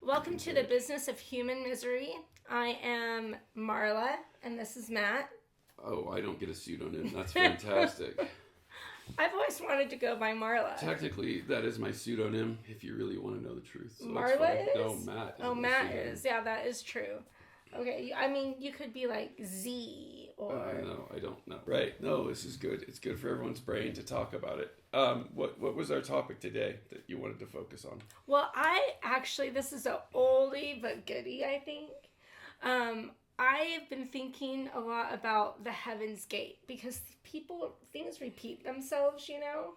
Welcome to the Business of Human Misery. I am Marla, and this is Matt. Oh, I don't get a pseudonym. That's fantastic. I've always wanted to go by Marla. Technically, that is my pseudonym, if you really want to know the truth. So Marla is? No, Matt is. Oh, Matt is. Yeah, that is true. Okay, I mean, you could be like Z or... No, I don't know. Right, no, this is good. It's good for everyone's brain to talk about it. What was our topic today that you wanted to focus on? Well, this is a oldie but goodie, I think. I have been thinking a lot about the Heaven's Gate because things repeat themselves, you know?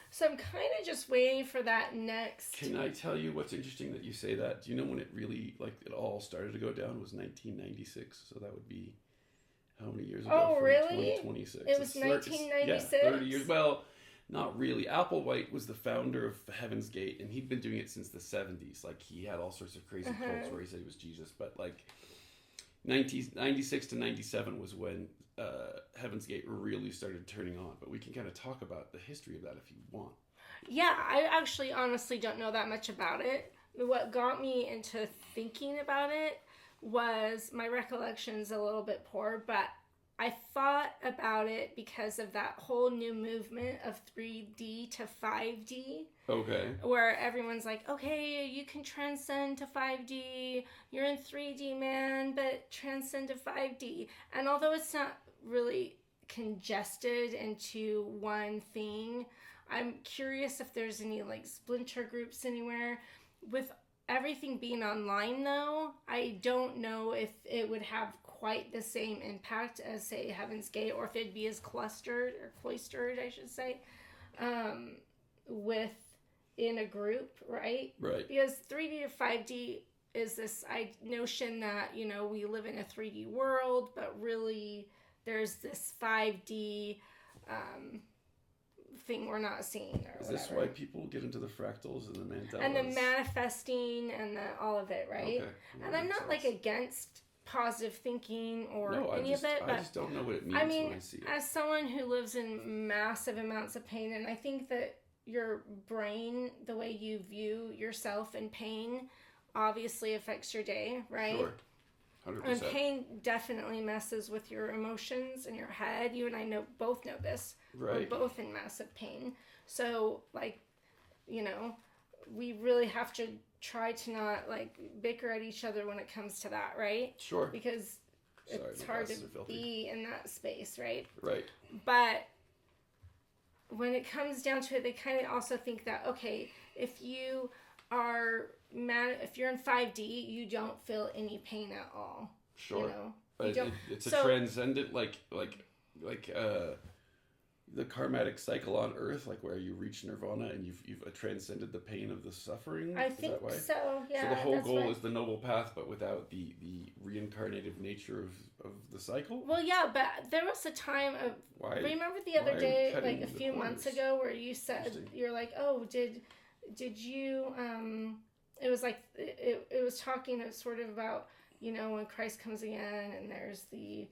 So I'm kind of just waiting for that next. Can I tell you what's interesting that you say that? Do you know when it really, it all started to go down was 1996. So that would be how many years ago? Oh, really? 2026. It was 1996? Yeah, 30 years. Well, not really. Applewhite was the founder of Heaven's Gate, and he'd been doing it since the 70s. Like, he had all sorts of crazy cults where he said he was Jesus. But, 1996 to 97 was when Heaven's Gate really started turning on. But we can kind of talk about the history of that if you want. Yeah, I actually honestly don't know that much about it. What got me into thinking about it was my recollection's a little bit poor, but I thought about it because of that whole new movement of 3D to 5D. Okay. Where everyone's like, okay, you can transcend to 5D. You're in 3D, man, but transcend to 5D. And although it's not really congested into one thing, I'm curious if there's any splinter groups anywhere. With everything being online, though, I don't know if it would have quite the same impact as, say, Heaven's Gate, or if it'd be as cloistered, I should say, within a group, right? Right. Because 3D to 5D is this notion that, we live in a 3D world, but really there's this 5D thing we're not seeing. Is this why people get into the fractals and the mandalas? And the manifesting and all of it, right? Okay. And I'm not against positive thinking or any of it, but I just don't know what it means when I see it. As someone who lives in massive amounts of pain, and I think that your brain, the way you view yourself in pain, obviously affects your day, right? Sure. 100%. And pain definitely messes with your emotions and your head. You and I both know this. Right. We're both in massive pain. So, we really have to try to not, bicker at each other when it comes to that, right? Sure. Because it's hard to be in that space, right? Right. But when it comes down to it, they kind of also think that, okay, if you are if you're in 5D, you don't feel any pain at all. Sure. But it's a transcendent, the karmatic cycle on Earth, where you reach nirvana and you've transcended the pain of the suffering. I think so. Yeah. So the whole goal is the noble path, but without the reincarnative nature of the cycle. Well, yeah, but there was a time of. Remember the other day, a few months ago, where you said you're like, oh, did you? It was it was talking sort of about when Christ comes again and there's the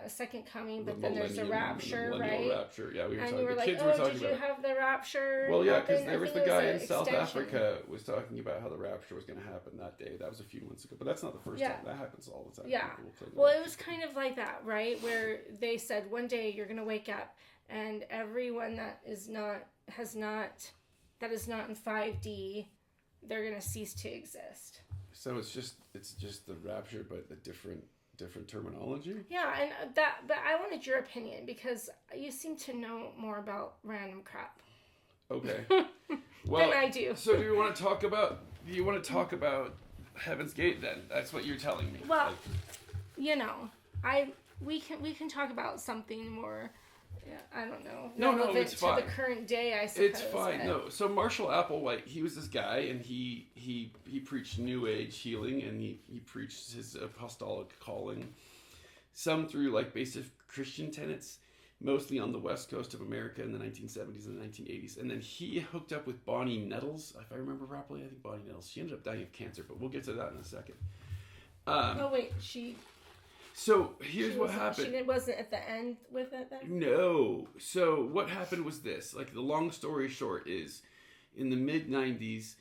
second coming, but then there's a rapture, right? Rapture, yeah. And you were like, oh, did you have the rapture? Well, yeah, because there was the guy in South Africa was talking about how the rapture was going to happen that day. That was a few months ago, but that's not the first time. That happens all the time. Yeah. Well, it was kind of like that, right? Where they said one day you're going to wake up and everyone that is not in 5D, they're going to cease to exist. So it's just the rapture, but a different terminology. Yeah, and but I wanted your opinion because you seem to know more about random crap. Okay. Well, than I do. So do you want to talk about Heaven's Gate then? That's what you're telling me. Well, we can talk about something more. Yeah, I don't know. No, it's fine. To the current day, I suppose. It's fine. No, so Marshall Applewhite, he was this guy, and he preached New Age healing, and he preached his apostolic calling, some through basic Christian tenets, mostly on the west coast of America in the 1970s and the 1980s, and then he hooked up with Bonnie Nettles, if I remember properly. I think Bonnie Nettles. She ended up dying of cancer, but we'll get to that in a second. So here's what happened. She wasn't at the end with it then? No. So what happened was this. The long story short is, in the mid-90s,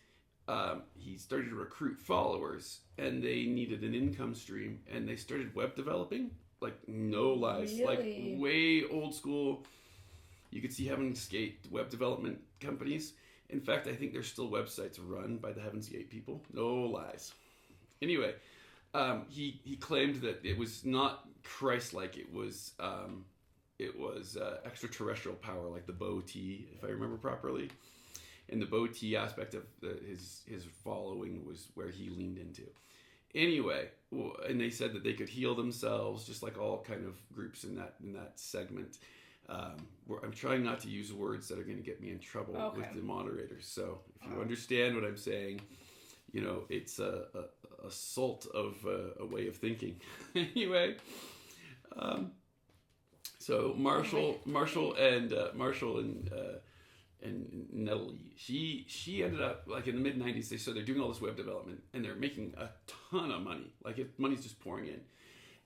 he started to recruit followers, and they needed an income stream, and they started web developing. Like, no lies, Really? like way old school. You could see Heaven's Gate web development companies. In fact, I think there's still websites run by the Heaven's Gate people. No lies. Anyway, he claimed that it was not Christ-like. It was extraterrestrial power, like the Bo T, if I remember properly. And the Bo T aspect of his following was where he leaned into. Anyway, and they said that they could heal themselves, just like all kind of groups in that segment. I'm trying not to use words that are going to get me in trouble with the moderators. So if you understand what I'm saying, it's a assault of a way of thinking. Anyway, so Marshall and Natalie, she ended up, like, in the mid 90s. They're doing all this web development, and they're making a ton of money. Like, money's just pouring in.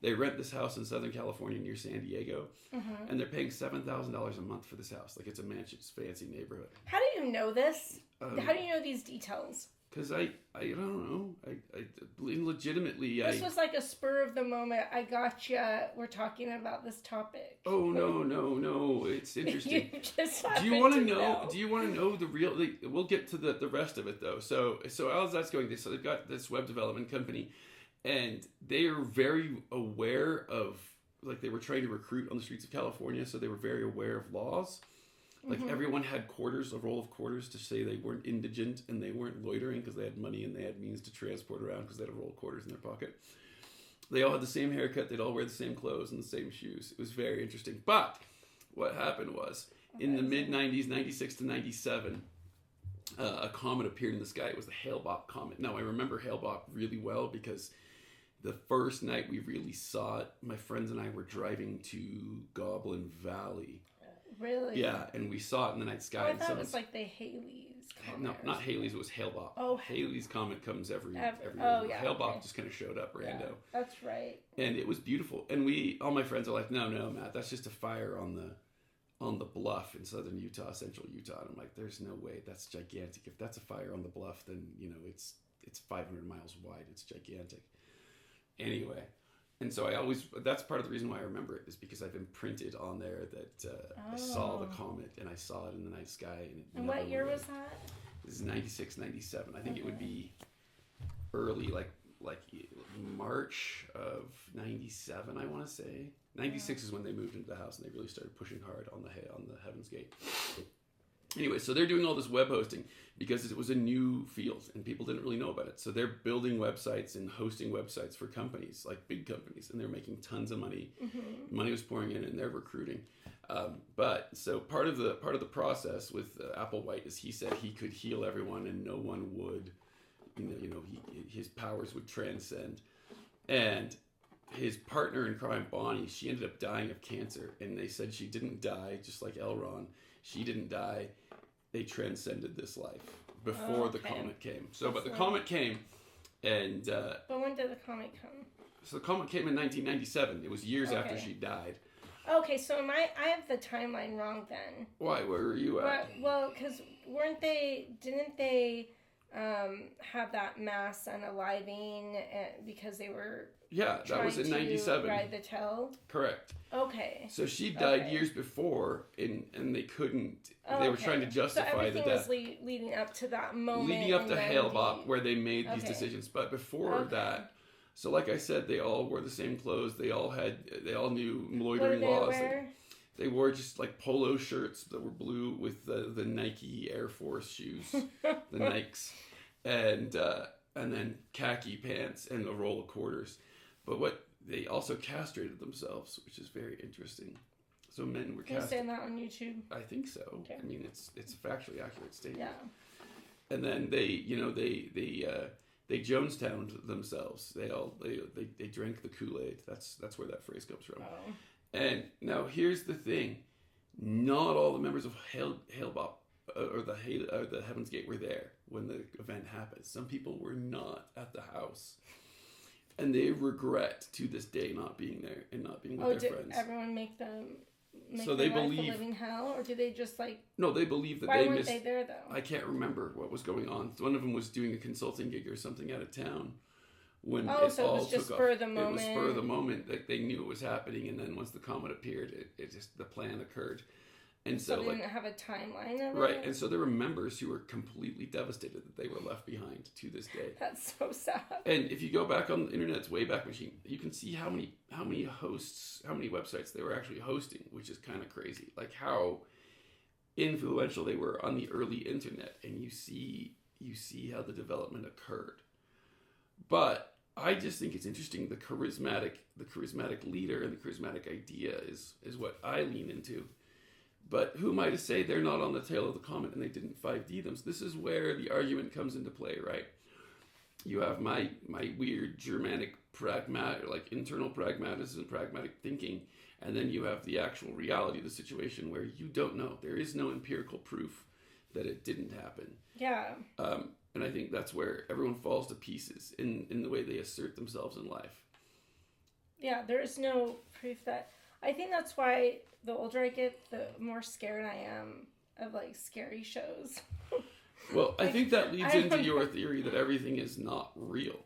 They rent this house in Southern California near San Diego, and they're paying $7,000 a month for this house. Like, it's a mansion, it's a fancy neighborhood. How do you know this? How do you know these details? Because I don't know. I legitimately. This was like a spur of the moment. I gotcha. We're talking about this topic. Oh no! It's interesting. You just do you want to know? Do you want to know the real? We'll get to the rest of it though. So as that's going, so they've got this web development company, and they are very aware of, like, they were trying to recruit on the streets of California, so they were very aware of laws. Like, everyone had a roll of quarters to say they weren't indigent and they weren't loitering because they had money and they had means to transport around because they had a roll of quarters in their pocket. They all had the same haircut. They'd all wear the same clothes and the same shoes. It was very interesting. But what happened was, in the mid-90s, 96 to 97, a comet appeared in the sky. It was the Hale-Bopp comet. Now, I remember Hale-Bopp really well because the first night we really saw it, my friends and I were driving to Goblin Valley. Really? Yeah, and we saw it in the night sky. I thought it was like the Halley's comet. No, not Halley's. It was Hale-Bopp. Oh, Halley's comet comes every year. yeah. Hale-Bopp just kind of showed up rando. Yeah, that's right. And it was beautiful. And all my friends are like, no, Matt, that's just a fire on the bluff in southern Utah, central Utah. And I'm like, there's no way. That's gigantic. If that's a fire on the bluff, then it's 500 miles wide. It's gigantic. Anyway. And so that's part of the reason why I remember it, is because I've imprinted on there that I saw the comet and I saw it in the night sky. And what year was that? This is 96, 97. I think it would be early, like March of 97, I want to say. 96 is when they moved into the house and they really started pushing hard on the Heaven's Gate. Anyway, so they're doing all this web hosting because it was a new field and people didn't really know about it. So they're building websites and hosting websites for companies, like big companies, and they're making tons of money. Money was pouring in, and they're recruiting. But so part of the process with Applewhite is he said he could heal everyone and no one would. His powers would transcend. And his partner in crime, Bonnie, she ended up dying of cancer, and they said she didn't die, just like Elron. She didn't die. They transcended this life before the comet came. But the comet came, and... but when did the comet come? So the comet came in 1997. It was years after she died. Okay, so I have the timeline wrong then. Why? Where were you at? Well, because didn't they have that mass unaliving because they were... Yeah, that was in 97. Ride the tail? Correct. Okay. So she died years before, and they couldn't... They were trying to justify the death. So everything was leading up to that moment. Leading up to Hale-Bopp, where they made these decisions. But before that... So like I said, they all wore the same clothes. They all knew loitering laws. Wear? They wore just like polo shirts that were blue with the Nike Air Force shoes, the Nikes, and then khaki pants and a roll of quarters. But they also castrated themselves, which is very interesting. So men were castrated. Can you say that on YouTube? I think so. Okay. I mean, it's a factually accurate statement. Yeah. And then they Jonestowned themselves. They drank the Kool-Aid. That's where that phrase comes from. Oh. And now here's the thing: not all the members of Hale-Bopp or the Heaven's Gate were there when the event happened. Some people were not at the house, and they regret to this day not being there and not being with their friends. Did everyone make them make So their they life believe- a living hell, or do they just like? No, they believe that Why they weren't missed. they there though? I can't remember what was going on. One of them was doing a consulting gig or something out of town when Oh, it so it all was just took spur off. of the It was spur of the moment. moment that they knew it was happening, and then once the comet appeared, it just the plan occurred, and So so they like didn't have a timeline of right, it? and so there were members who were completely devastated that they were left behind to this day. That's so sad. And if you go back on the internet's Wayback Machine, you can see how many hosts, how many websites they were actually hosting, which is kind of crazy. Like how influential they were on the early internet, and you see how the development occurred. But I just think it's interesting. The charismatic leader and the charismatic idea is what I lean into. But who am I to say they're not on the tail of the comet and they didn't 5D them? So this is where the argument comes into play, right? You have my weird Germanic internal pragmatism, pragmatic thinking, and then you have the actual reality of the situation where you don't know. There is no empirical proof that it didn't happen. Yeah. And I think that's where everyone falls to pieces in the way they assert themselves in life. Yeah, there is no proof that. I think that's why the older I get, the more scared I am of like scary shows. Well, I think that leads I into don't- your theory that everything is not real.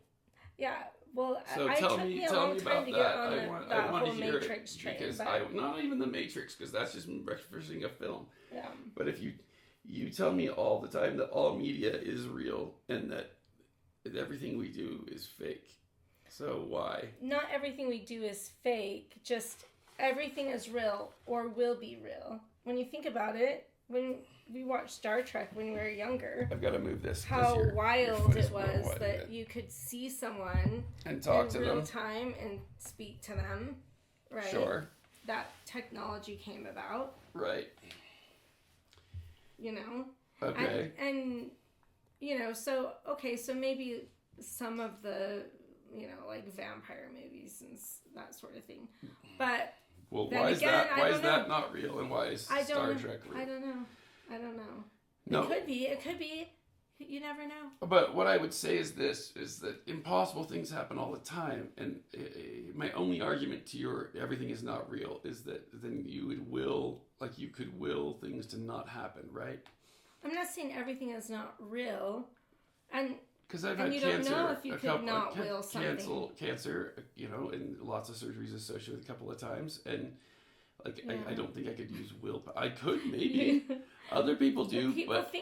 Yeah, well, So it tell took me me a long time about to that. get on I want whole to hear Matrix it train. because But, not even the Matrix, because that's just referencing a film. yeah. But if you tell me all the time that all media is real and that everything we do is fake, so why? Not everything we do is fake, just everything is real or will be real. When you think about it, when we watched Star Trek when we were younger, I've got to move this. 'cause how your wild foot it is more was wide that than- you could see someone and talk in to real them. time and speak to them, right? Sure. That technology came about, Right. you know? Okay. And you know, so maybe some of the, like vampire movies and that sort of thing. But Well, then why is again, that? I Why don't is that know. not real, and why is I Star don't Trek real? I don't know. No. It could be. You never know. But what I would say is this: is that impossible things happen all the time, and my only argument to your everything is not real is that then you could will things to not happen, right? I'm not saying everything is not real, and Because I've And had you don't cancer, know if you could not will something. cancer, and lots of surgeries associated with a couple of times, and Yeah. I don't think I could use will. I could maybe. Other people do, people but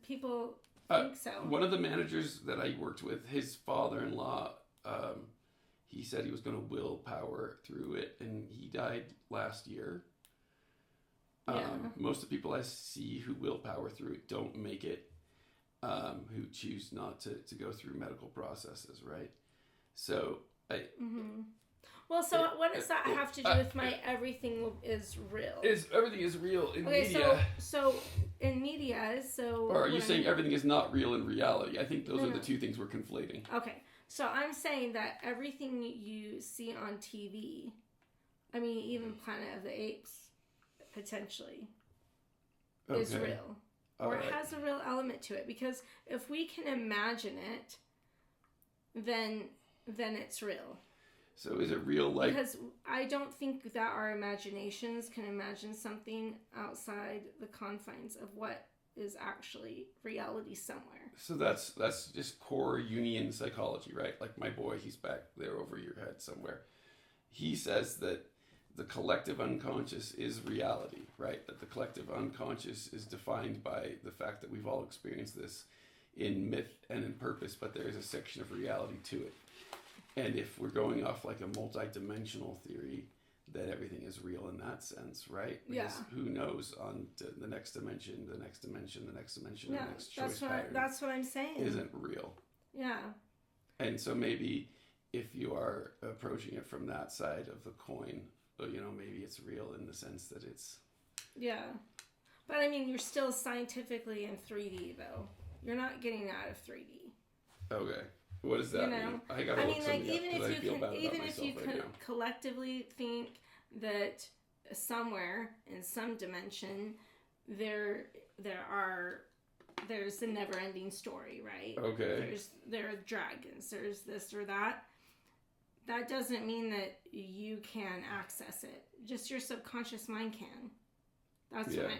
people Uh, think so. one of the managers that I worked with, his father-in-law, he said he was going to willpower through it, and he died last year. Yeah. Most of the people I see who willpower through it don't make it, who choose not to go through medical processes, right? So Well, so what does that have to do with my everything is real? everything is real in Okay, media. so in media, Or are you saying everything is not real in reality? I think those are No. the two things we're conflating. Okay, so I'm saying that everything you see on TV, I mean, even Planet of the Apes, potentially, is Okay. real. All Or right. it has a real element to it. Because if we can imagine it, then it's real. So is it real like... Because I don't think that our imaginations can imagine something outside the confines of what is actually reality somewhere. So that's just core Jungian psychology, right? Like my boy, he's back there over your head somewhere. He says that the collective unconscious is reality, right? That the collective unconscious is defined by the fact that we've all experienced this in myth and in purpose, but there is a section of reality to it. And if we're going off like a multi-dimensional theory, that everything is real in that sense, right? Because who knows on the next dimension, the next dimension, the next dimension, Yeah, the next choice that's what I'm saying. isn't real. Yeah. And so maybe if you are approaching it from that side of the coin, maybe it's real in the sense that it's... Yeah. But I mean, you're still scientifically in 3D, though. You're not getting out of 3D. Okay. What does that mean? I gotta look something up, even 'cause I if feel you bad can, about even if myself you right can now. collectively think that somewhere in some dimension there's a never-ending story, right? Okay. There are dragons. There's this or that. that doesn't mean that you can access it. Just your subconscious mind can.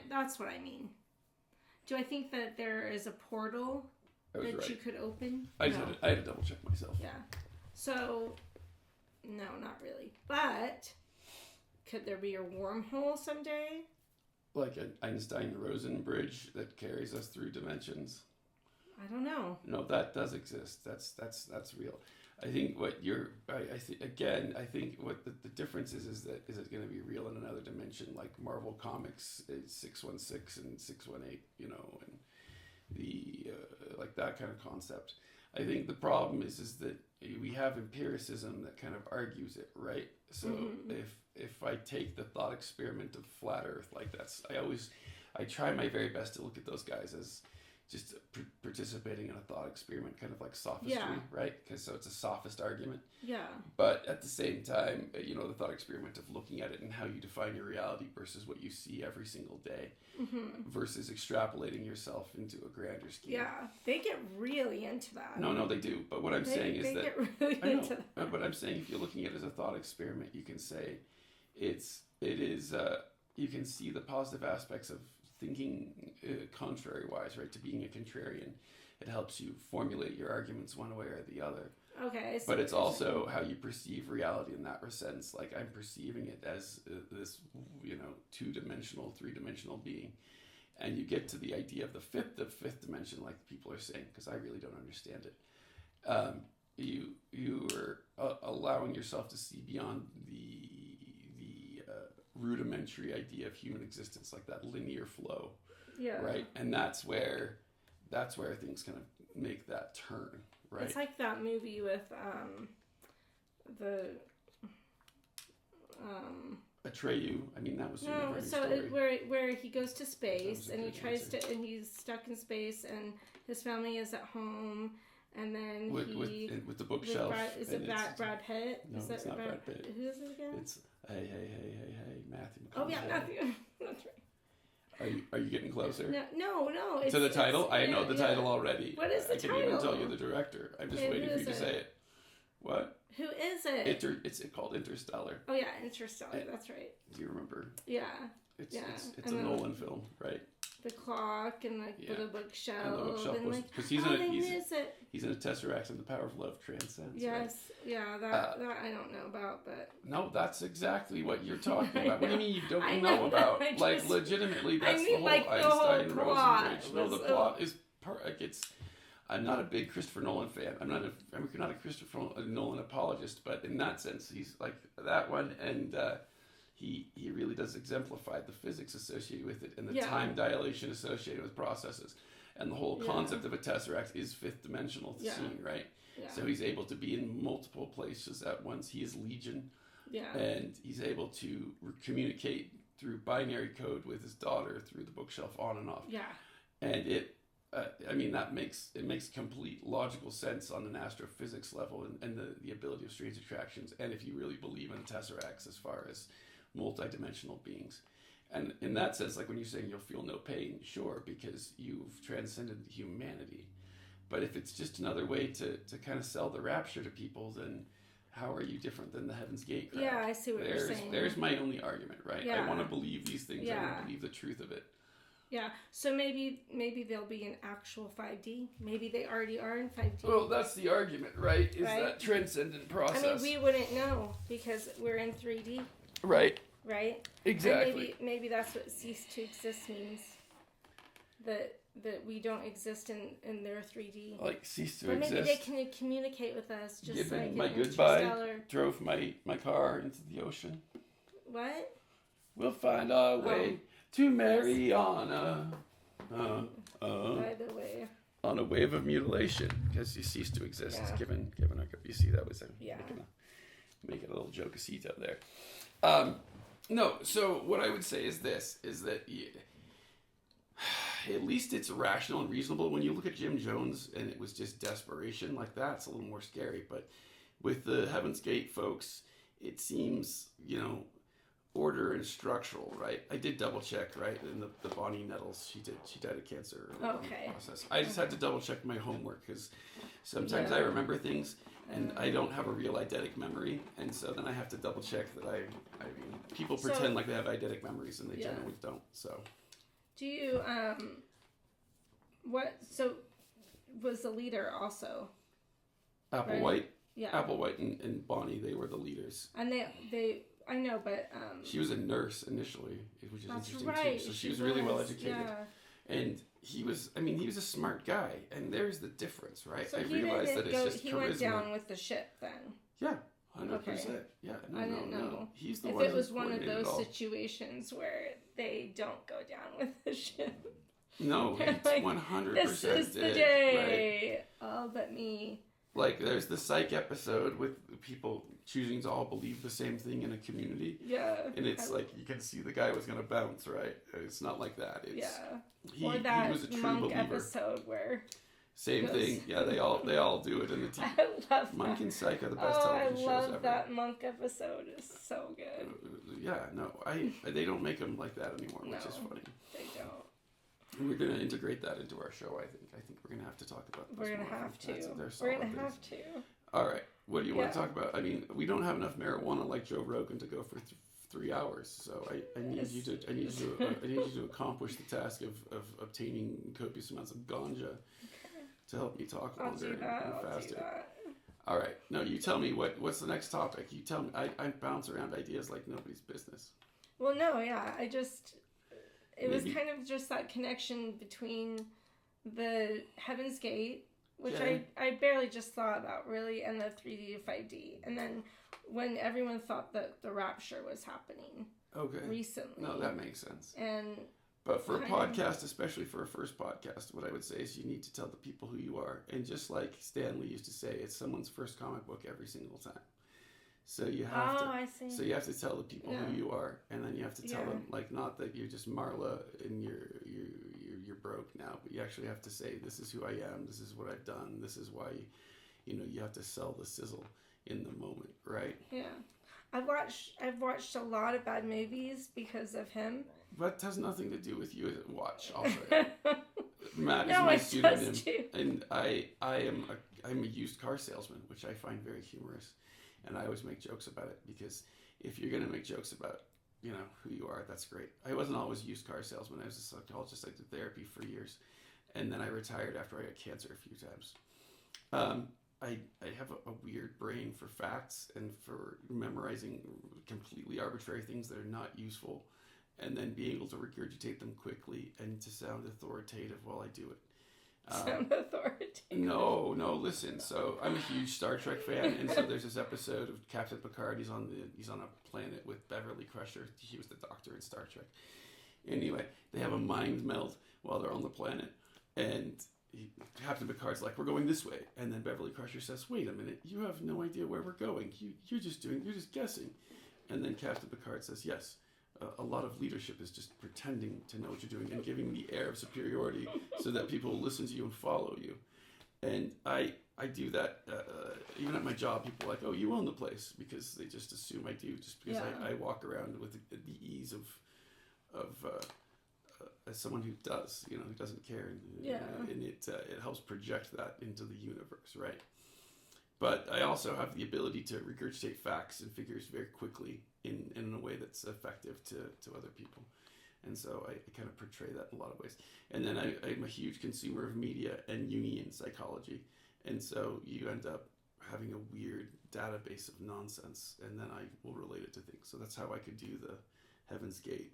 That's what I mean. Do I think that there is a portal that you could open? I had to double check myself. Yeah. So, no, not really. But could there be a wormhole someday? Like an Einstein-Rosen bridge that carries us through dimensions. I don't know. No, that does exist. That's real. I think what I think what the difference is that is it going to be real in another dimension, like Marvel Comics is 616 and 618, you know, and the like that kind of concept. I think the problem is that we have empiricism that kind of argues it, right? So if I take the thought experiment of flat Earth, like I try my very best to look at those guys as just participating in a thought experiment, kind of like sophistry, right? Because so it's a sophist argument. Yeah. But at the same time, you know, the thought experiment of looking at it and how you define your reality versus what you see every single day, versus extrapolating yourself into a grander scheme. Yeah, they get really into that. No, they do. But what I'm saying is that they get really into that. But I'm saying if you're looking at it as a thought experiment, you can say it is. You can see the positive aspects of thinking contrary-wise, right? To being a contrarian, it helps you formulate your arguments one way or the other. Okay. But it's also how you perceive reality in that sense. Like I'm perceiving it as this, you know, 2-dimensional, 3-dimensional being, and you get to the idea of the fifth dimension, like people are saying, because I really don't understand it. You are allowing yourself to see beyond the rudimentary idea of human existence, like that linear flow. Yeah. Right, and that's where things kind of make that turn. Right. It's like that movie with Atreyu. I mean, that was where he goes to space and he tries to, and he's stuck in space, and his family is at home, and then with the bookshelf. Is it Brad Pitt? No, it's not Brad Pitt. Who is it again? It's hey, Matthew McConaughey. Oh yeah, Matthew. That's right. Are you getting closer? No. To the title? I know the title already. What is the title? I can even tell you the director. I'm just waiting for you to say it. What? Who is it? It's called Interstellar. Oh yeah, Interstellar. That's right. Do you remember? Yeah. It's a Nolan film, right? The clock and the bookshelf. And the bookshelf because he's in a Tesseract, and the power of love transcends. Yes, right? Yeah, that I don't know about, but no, that's exactly what you're talking about. What do you mean you don't know about? Like legitimately, that's the whole Einstein-Rosen bridge. No, the plot is I'm not a big Christopher Nolan fan. I'm not a Christopher Nolan apologist, but in that sense, he's like that one, and he really does exemplify the physics associated with it and the time dilation associated with processes, and the whole concept of a tesseract is fifth dimensional seen, right? Yeah. So he's able to be in multiple places at once. He is Legion, and he's able to communicate through binary code with his daughter through the bookshelf on and off. Yeah, and that makes complete logical sense on an astrophysics level, and the ability of strange attractions, and if you really believe in tesseracts as far as multidimensional beings. And in that sense, like when you're saying you'll feel no pain, sure, because you've transcended humanity. But if it's just another way to kind of sell the rapture to people, then how are you different than the Heaven's Gate crowd? Yeah, I see what you're saying. There's my only argument, right? Yeah. I want to believe these things. Yeah. I want to believe the truth of it. Yeah, so maybe they'll be in actual 5D. Maybe they already are in 5D. Well, that's the argument, right? Is that transcendent process. I mean, we wouldn't know because we're in 3D. Right. Right? Exactly. And maybe that's what cease to exist means. That we don't exist in their 3D. Like cease to but exist. Maybe they can communicate with us just Given like my goodbye, drove my car into the ocean. What? We'll find our way to Mariana. By the way. On a wave of mutilation, because you cease to exist. Yeah. Given you see that was making a little jokacito there. No, so what I would say is this, is that at least it's rational and reasonable. When you look at Jim Jones and it was just desperation like that, it's a little more scary. But with the Heaven's Gate folks, it seems, order and structural, right? I did double check, right? And the Bonnie Nettles, she died of cancer. In the process. I just had to double check my homework because sometimes I remember things and I don't have a real eidetic memory, and so then I have to double check that I mean, people pretend like they have eidetic memories and they generally don't. So, do you what? So, was the leader also Applewhite? Yeah, Applewhite and Bonnie, they were the leaders. And they I know, but she was a nurse initially, which is interesting right. too. So she was really well educated. Yeah. And he was a smart guy, and there's the difference, right? So I realized that it's just he charisma. went down with the ship then. Yeah, 100%. Yeah, I didn't know. He's the if one. If it was one of those situations where they don't go down with the ship. No, it's like, 100%. This is the day. Right? All but me. Like, there's the psych episode with people choosing to all believe the same thing in a community. Yeah. And it's like, you can see the guy was going to bounce, right? It's not like that. It's, or that he was a true monk believer. Episode where... Same thing. Yeah, they all do it in the TV. I love Monk that. and Psych are the best television shows ever. I love that Monk episode. It's so good. Yeah, no, they don't make them like that anymore, which is funny. They don't. We're going to integrate that into our show, I think. I think we're going to have to talk about this. We're going to have to. We're going to have to. All right. What do you want to talk about? I mean, we don't have enough marijuana like Joe Rogan to go for 3 hours. So I need you to accomplish the task of obtaining copious amounts of ganja to help me talk longer and faster. All right. No, you tell me what's the next topic. You tell me. I bounce around ideas like nobody's business. Well, no, yeah. It was kind of just that connection between the Heaven's Gate, which I barely just thought about really, and the 3D to 5D. And then when everyone thought that the rapture was happening recently. No, that makes sense. But for a podcast, especially for a first podcast, what I would say is you need to tell the people who you are. And just like Stan Lee used to say, it's someone's first comic book every single time. So you have So you have to tell the people who you are, and then you have to tell them, like, not that you're just Marla and you're broke now, but you actually have to say, this is who I am, this is what I've done, this is why you have to sell the sizzle in the moment, right? Yeah. I've watched a lot of bad movies because of him. But that has nothing to do with you. Watch, I'll show you. Matt is my pseudonym, and I'm a used car salesman, which I find very humorous. And I always make jokes about it because if you're going to make jokes about, who you are, that's great. I wasn't always a used car salesman. I was a psychologist. I did therapy for years. And then I retired after I got cancer a few times. I have a weird brain for facts and for memorizing completely arbitrary things that are not useful and then being able to regurgitate them quickly and to sound authoritative while I do it. Sound authoritative. No, listen. So I'm a huge Star Trek fan, and so there's this episode of Captain Picard. He's on a planet with Beverly Crusher. He was the Doctor in Star Trek. Anyway, they have a mind meld while they're on the planet, and Captain Picard's like, "We're going this way," and then Beverly Crusher says, "Wait a minute, you have no idea where we're going. You're just guessing," and then Captain Picard says, "Yes. A lot of leadership is just pretending to know what you're doing and giving the air of superiority so that people will listen to you and follow you." And I do that even at my job. People are like, "Oh, you own the place," because they just assume I do, just because I walk around with the ease of as someone who does, who doesn't care, and it helps project that into the universe, right? But I also have the ability to regurgitate facts and figures very quickly in a way that's effective to other people. And so I kind of portray that in a lot of ways. And then I'm a huge consumer of media and Jungian psychology. And so you end up having a weird database of nonsense, and then I will relate it to things. So that's how I could do the Heaven's Gate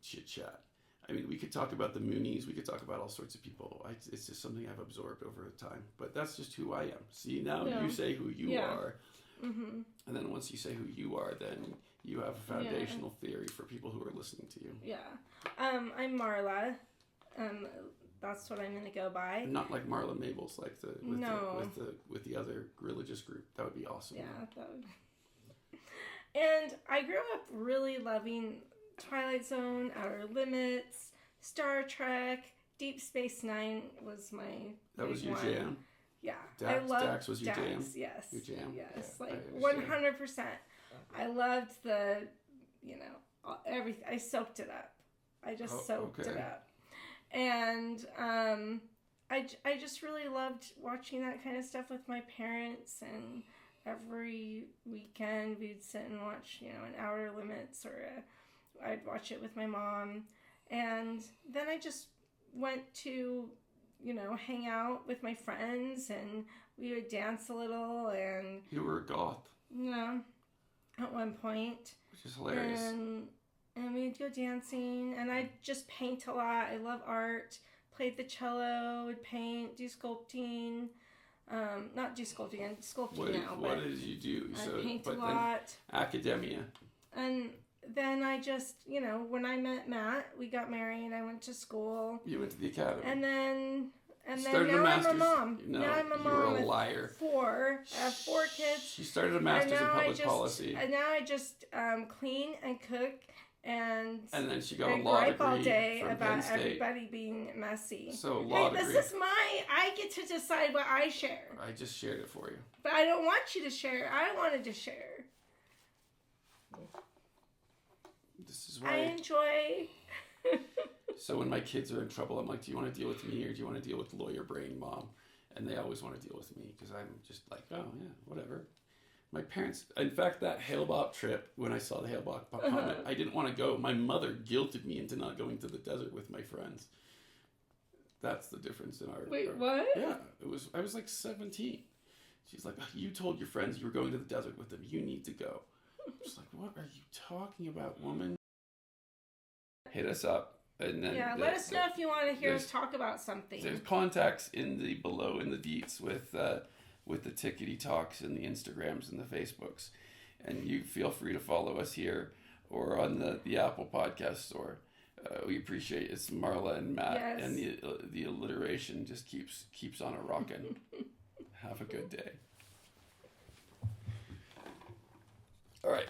chit-chat. I mean, we could talk about the Moonies. We could talk about all sorts of people. It's just something I've absorbed over time. But that's just who I am. See, now you say who you are. Mm-hmm. And then once you say who you are, then you have a foundational theory for people who are listening to you. Yeah. I'm Marla. That's what I'm going to go by. Not like Marla Maples, like with the other religious group. That would be awesome. Yeah, that would. And I grew up really loving Twilight Zone, Outer Limits, Star Trek, Deep Space Nine was my That was your jam? Yeah. Dax was your jam? Yes. Your jam? Yes, yeah, like 100%. I loved the everything. I soaked it up. I just soaked okay. it up. And I just really loved watching that kind of stuff with my parents, and every weekend we'd sit and watch, an Outer Limits, or I'd watch it with my mom. And then I just went to, hang out with my friends, and we would dance a little, and... You were a goth. At one point. Which is hilarious. And we'd go dancing, and I'd just paint a lot. I love art. Played the cello, would paint, do sculpting. Not do sculpting, I'm sculpting now. What did you do? I paint a lot. Academia. And then I just, when I met Matt, we got married, I went to school. You went to the academy. And then started now a master's. I'm a mom. No, now I'm a mom. You're a with liar. 4. I have 4 kids. She started a master's in public policy. And now I just clean and cook and then she got a law degree all day from about Penn State. Everybody being messy. So law degree. This is I get to decide what I share. I just shared it for you. But I don't want you to share. I wanted to share. This is why I enjoy. So when my kids are in trouble, I'm like, do you want to deal with me, or do you want to deal with lawyer brain mom? And they always want to deal with me, because I'm just like, oh yeah, whatever. My parents, in fact, that Hale-Bopp trip, when I saw the Hale-Bopp comment, I didn't want to go. My mother guilted me into not going to the desert with my friends. That's the difference in our... Wait, what? Yeah, I was like 17. She's like, you told your friends you were going to the desert with them. You need to go. I'm just like, what are you talking about, woman? Hit us up. And then let us know if you want to hear us talk about something. There's contacts below in the deets with the Tickety Talks and the Instagrams and the Facebooks, and you feel free to follow us here or on the Apple Podcast Store. We appreciate it. It's Marla and Matt, yes. And the alliteration just keeps on a rockin'. Have a good day. All right.